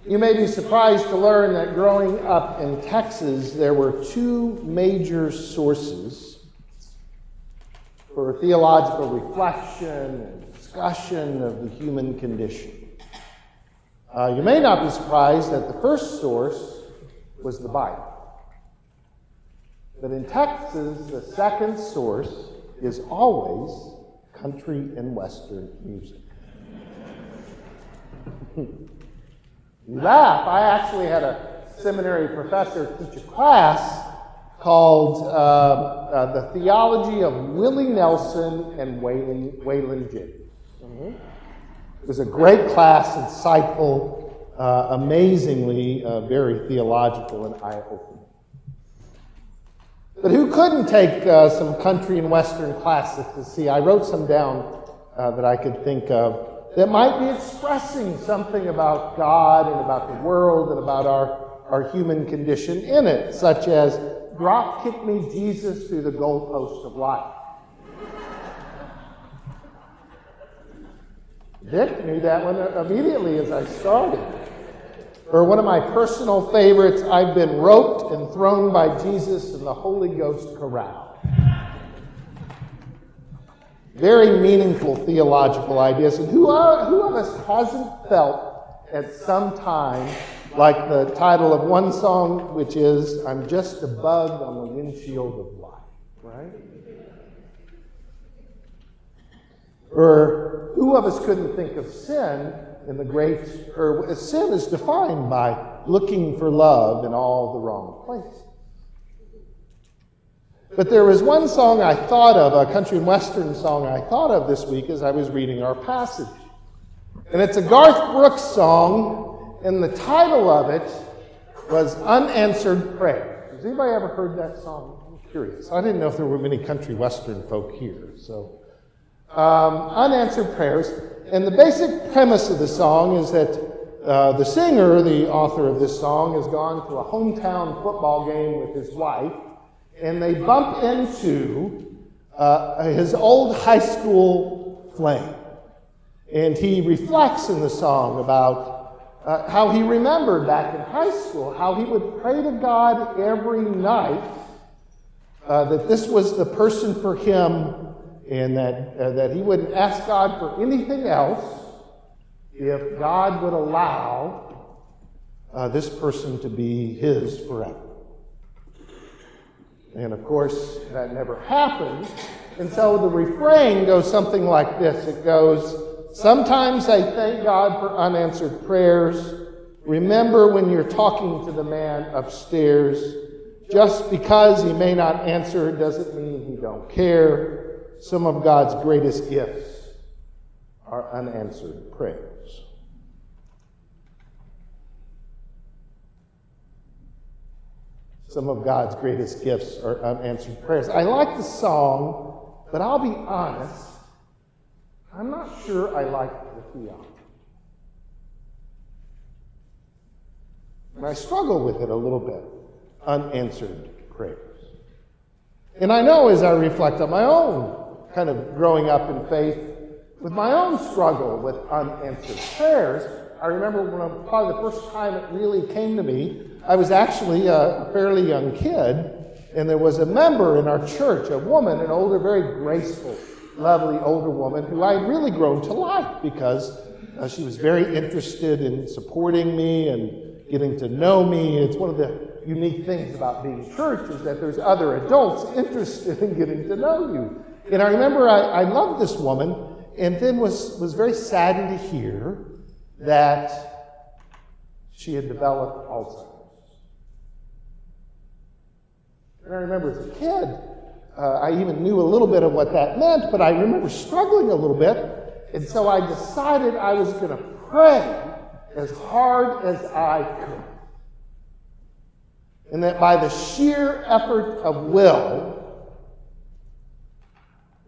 You may be surprised to learn that growing up in Texas, there were two major sources for theological reflection and discussion of the human condition. You may not be surprised that the first source was the Bible. But in Texas, the second source is always country and western music. You laugh. I actually had a seminary professor teach a class called The Theology of Willie Nelson and Waylon Jennings. It was a great class, insightful, amazingly very theological and eye-opening. But who couldn't take some country and western classics to see? I wrote some down that I could think of that might be expressing something about God and about the world and about our human condition in it, such as "Drop Kick Me Jesus Through the Goalposts of Life." Dick knew that one immediately as I started. Or one of my personal favorites, "I've been roped and thrown by Jesus in the Holy Ghost corral." Very meaningful theological ideas. And who of us hasn't felt at some time like the title of one song, which is "I'm Just a Bug on the Windshield of Life," right? Or who of us couldn't think of sin in the great, or sin is defined by looking for love in all the wrong places. But there was one song I thought of, a country and western song I thought of this week as I was reading our passage. And it's a Garth Brooks song, and the title of it was "Unanswered Prayer." Has anybody ever heard that song? I'm curious. I didn't know if there were many country western folk here. So, Unanswered Prayers. And the basic premise of the song is that the singer, the author of this song, has gone to a hometown football game with his wife, and they bump into his old high school flame. And he reflects in the song about how he remembered back in high school, how he would pray to God every night that this was the person for him, and that he wouldn't ask God for anything else if God would allow this person to be his forever. And of course, that never happened. And so the refrain goes something like this. It goes, "Sometimes I thank God for unanswered prayers. Remember when you're talking to the man upstairs. Just because he may not answer doesn't mean he don't care. Some of God's greatest gifts are unanswered prayers." Some of God's greatest gifts are unanswered prayers. I like the song, but I'll be honest, I'm not sure I like the theology. And I struggle with it a little bit. Unanswered prayers. And I know as I reflect on my own kind of growing up in faith, with my own struggle with unanswered prayers, I remember when probably the first time it really came to me, I was actually a fairly young kid, and there was a member in our church, a woman, an older, very graceful, lovely older woman who I had really grown to like because she was very interested in supporting me and getting to know me. It's one of the unique things about being church is that there's other adults interested in getting to know you. And I remember I loved this woman, and then was very saddened to hear that she had developed Alzheimer's. And I remember as a kid, I even knew a little bit of what that meant, but I remember struggling a little bit, and so I decided I was going to pray as hard as I could. And that by the sheer effort of will,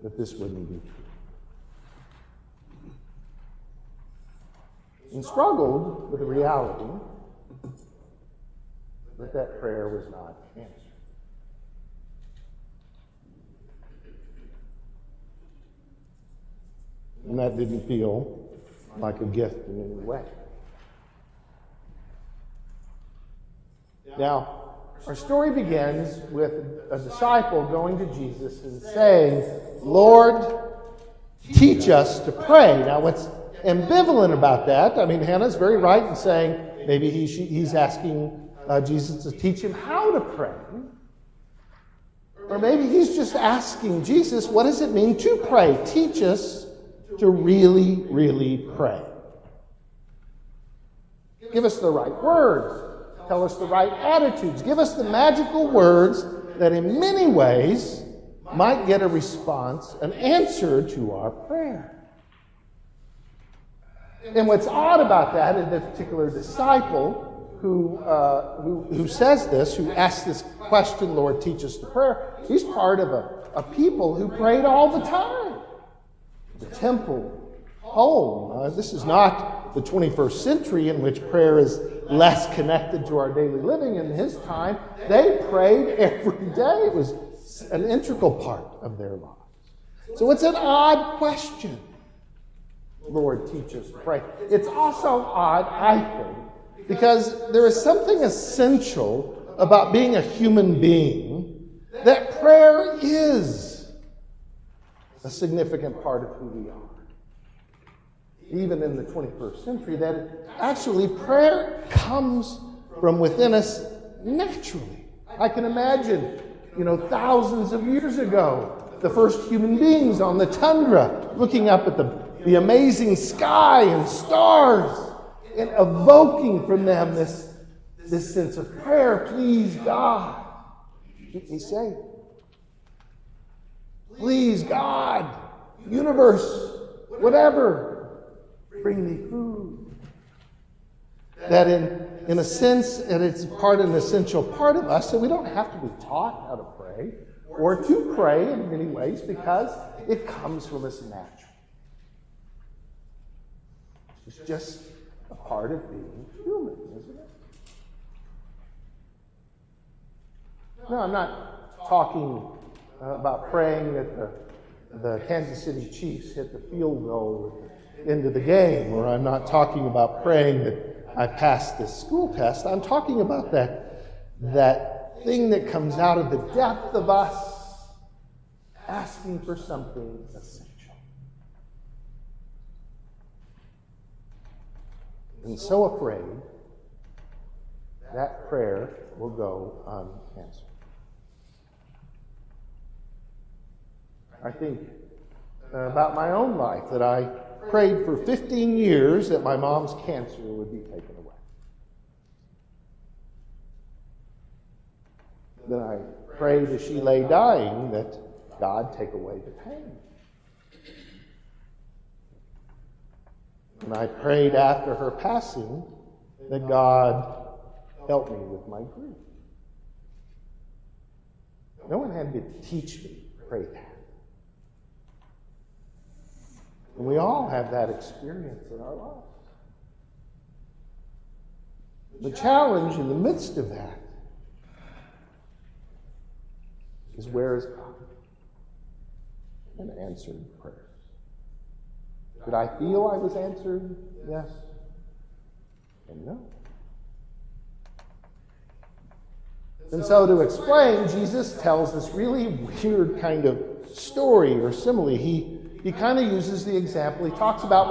that this wouldn't be true. And struggled with the reality that that prayer was not answered. And that didn't feel like a gift in any way. Now, our story begins with a disciple going to Jesus and saying, Lord, teach us to pray. Now, what's ambivalent about that, I mean, Hannah's very right in saying maybe he's asking Jesus to teach him how to pray. Or maybe he's just asking Jesus, what does it mean to pray? Teach us to really, really pray. Give us the right words. Tell us the right attitudes. Give us the magical words that in many ways might get a response, an answer to our prayer. And what's odd about that is the particular disciple who says this, who asks this question, Lord, teach us to prayer, he's part of a people who prayed all the time. The temple, home. This is not the 21st century in which prayer is less connected to our daily living. In his time, they prayed every day. It was an integral part of their lives. So it's an odd question. Lord, teach us to pray. It's also odd, I think, because there is something essential about being a human being that prayer is a significant part of who we are. Even in the 21st century, that actually prayer comes from within us naturally. I can imagine, thousands of years ago, the first human beings on the tundra looking up at the amazing sky and stars and evoking from them this sense of prayer. Please, God. He's saying, please, God, universe, whatever, bring me food. That in a sense, and it's an essential part of us, so we don't have to be taught how to pray or to pray in many ways because it comes from us naturally. It's just a part of being human, isn't it? No, I'm not talking about praying that the Kansas City Chiefs hit the field goal at the end of the game, or I'm not talking about praying that I passed this school test. I'm talking about that thing that comes out of the depth of us asking for something essential. And so afraid that prayer will go unanswered. I think about my own life, that I prayed for 15 years that my mom's cancer would be taken away. Then I prayed as she lay dying that God take away the pain. And I prayed after her passing that God help me with my grief. No one had to teach me to pray that. And we all have that experience in our lives. The challenge in the midst of that is, where is God? And answered prayers. Did I feel I was answered? Yes. And no. And so to explain, Jesus tells this really weird kind of story or simile. He kind of uses the example. He talks about,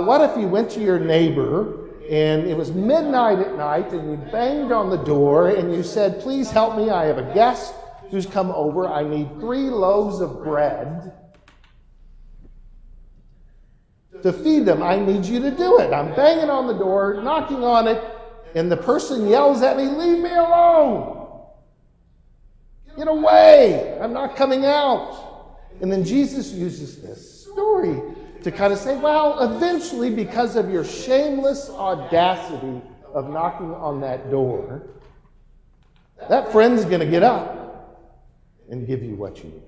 what if you went to your neighbor and it was midnight at night and you banged on the door and you said, please help me, I have a guest who's come over. I need 3 loaves of bread to feed them. I need you to do it. I'm banging on the door, knocking on it, and the person yells at me, leave me alone. Get away. I'm not coming out. And then Jesus uses this story to kind of say, eventually, because of your shameless audacity of knocking on that door, that friend's going to get up and give you what you need.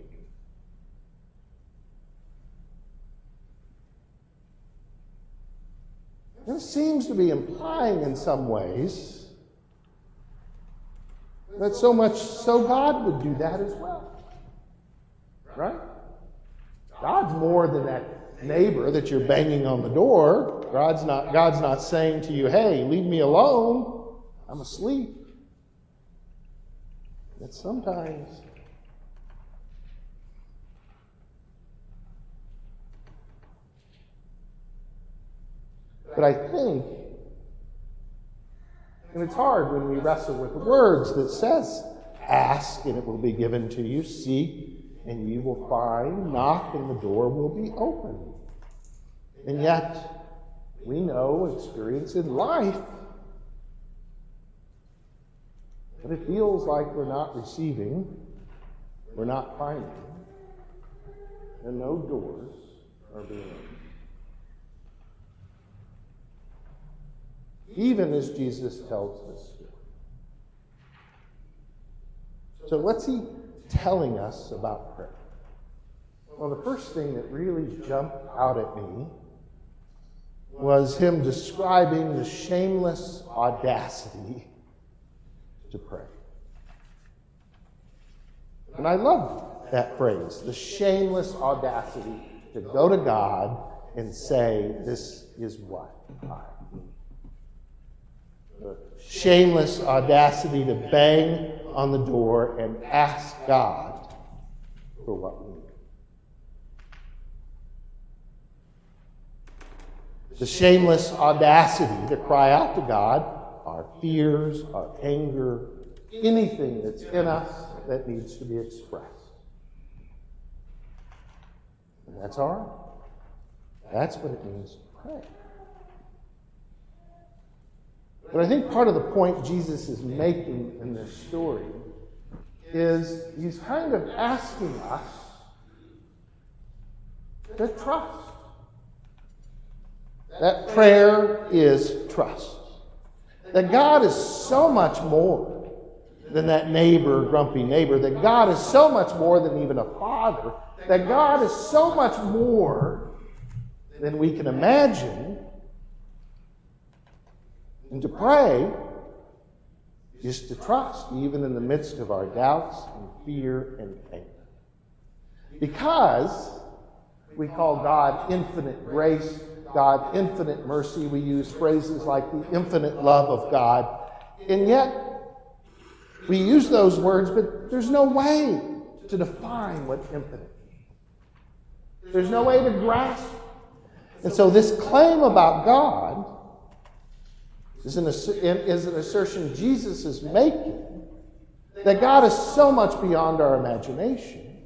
It seems to be implying in some ways that so God would do that as well. Right? God's more than that neighbor that you're banging on the door. God's not saying to you, hey, leave me alone. I'm asleep. that sometimes but I think, and it's hard when we wrestle with the words that says, ask and it will be given to you, seek and you will find, knock and the door will be opened. And yet, we know, experience in life, that it feels like we're not receiving, we're not finding, and no doors are being opened. Even as Jesus tells this story. So what's he telling us about prayer? Well, the first thing that really jumped out at me was him describing the shameless audacity to pray. And I love that phrase, the shameless audacity to go to God and say, this is what I need. The shameless audacity to bang on the door and ask God for what we need. The shameless audacity to cry out to God our fears, our anger, anything that's in us that needs to be expressed. And that's all right. That's what it means to pray. But I think part of the point Jesus is making in this story is he's kind of asking us to trust. That prayer is trust. That God is so much more than that grumpy neighbor. That God is so much more than even a father. That God is so much more than we can imagine. And to pray is to trust, even in the midst of our doubts and fear and anger. Because we call God infinite grace, God infinite mercy. We use phrases like the infinite love of God. And yet, we use those words, but there's no way to define what infinite means. There's no way to grasp. And so this claim about God is an assertion Jesus is making that God is so much beyond our imagination,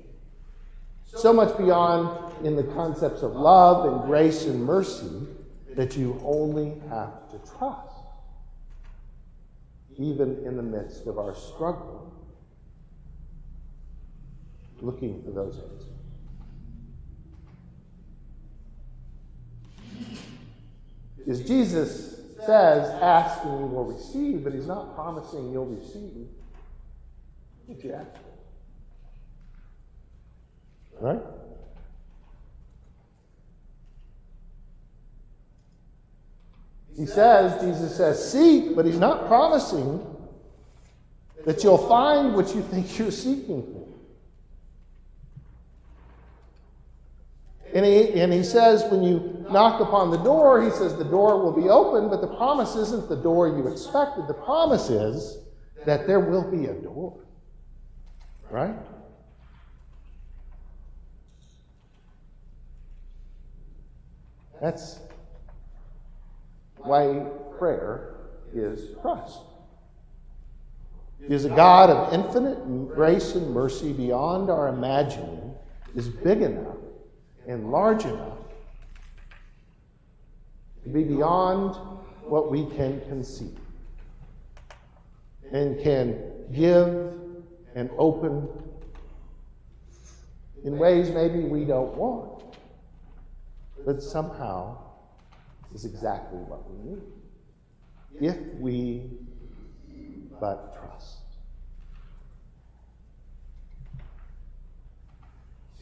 so much beyond in the concepts of love and grace and mercy that you only have to trust, even in the midst of our struggle, looking for those answers. As Jesus says, ask and you will receive, but he's not promising you'll receive what you ask for. Right? Jesus says, seek, but he's not promising that you'll find what you think you're seeking for. And he says, when you knock upon the door, he says the door will be open, but the promise isn't the door you expected. The promise is that there will be a door. Right? That's why prayer is trust. He is a God of infinite grace and mercy beyond our imagining, is big enough and large enough to be beyond what we can conceive, and can give and open in ways maybe we don't want, but somehow is exactly what we need, if we but trust.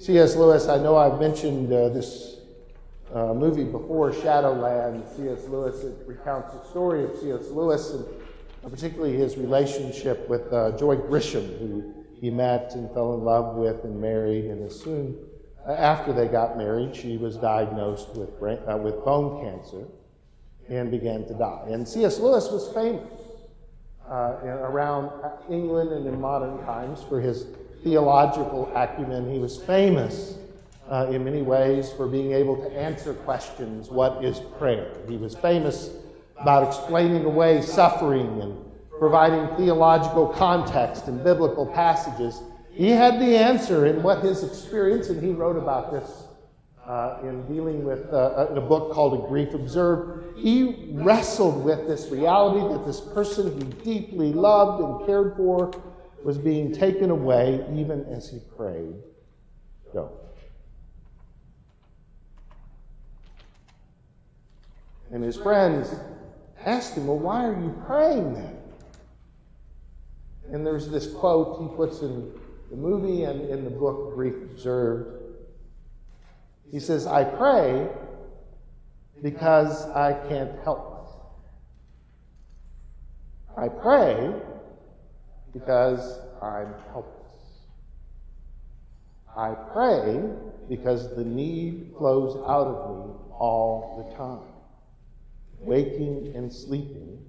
C.S. Lewis, I know I've mentioned this movie before, Shadowland. C.S. Lewis, it recounts the story of C.S. Lewis, and particularly his relationship with Joy Grisham, who he met and fell in love with and married. And as soon after they got married, she was diagnosed with bone cancer and began to die. And C.S. Lewis was famous around England and in modern times for his theological acumen. He was famous in many ways for being able to answer questions. What is prayer? He was famous about explaining away suffering and providing theological context and biblical passages. He had the answer in what his experience, and he wrote about this in dealing with in a book called A Grief Observed. He wrestled with this reality that this person he deeply loved and cared for was being taken away even as he prayed. Go. And his friends asked him, well, why are you praying then? And there's this quote he puts in the movie and in the book, Grief Observed. He says, I pray because I can't help it. I pray because I'm helpless. I pray because the need flows out of me all the time, waking and sleeping.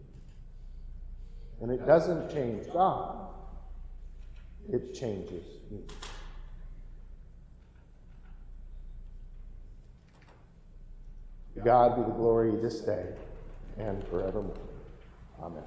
And it doesn't change God, it changes me. To God be the glory this day and forevermore. Amen.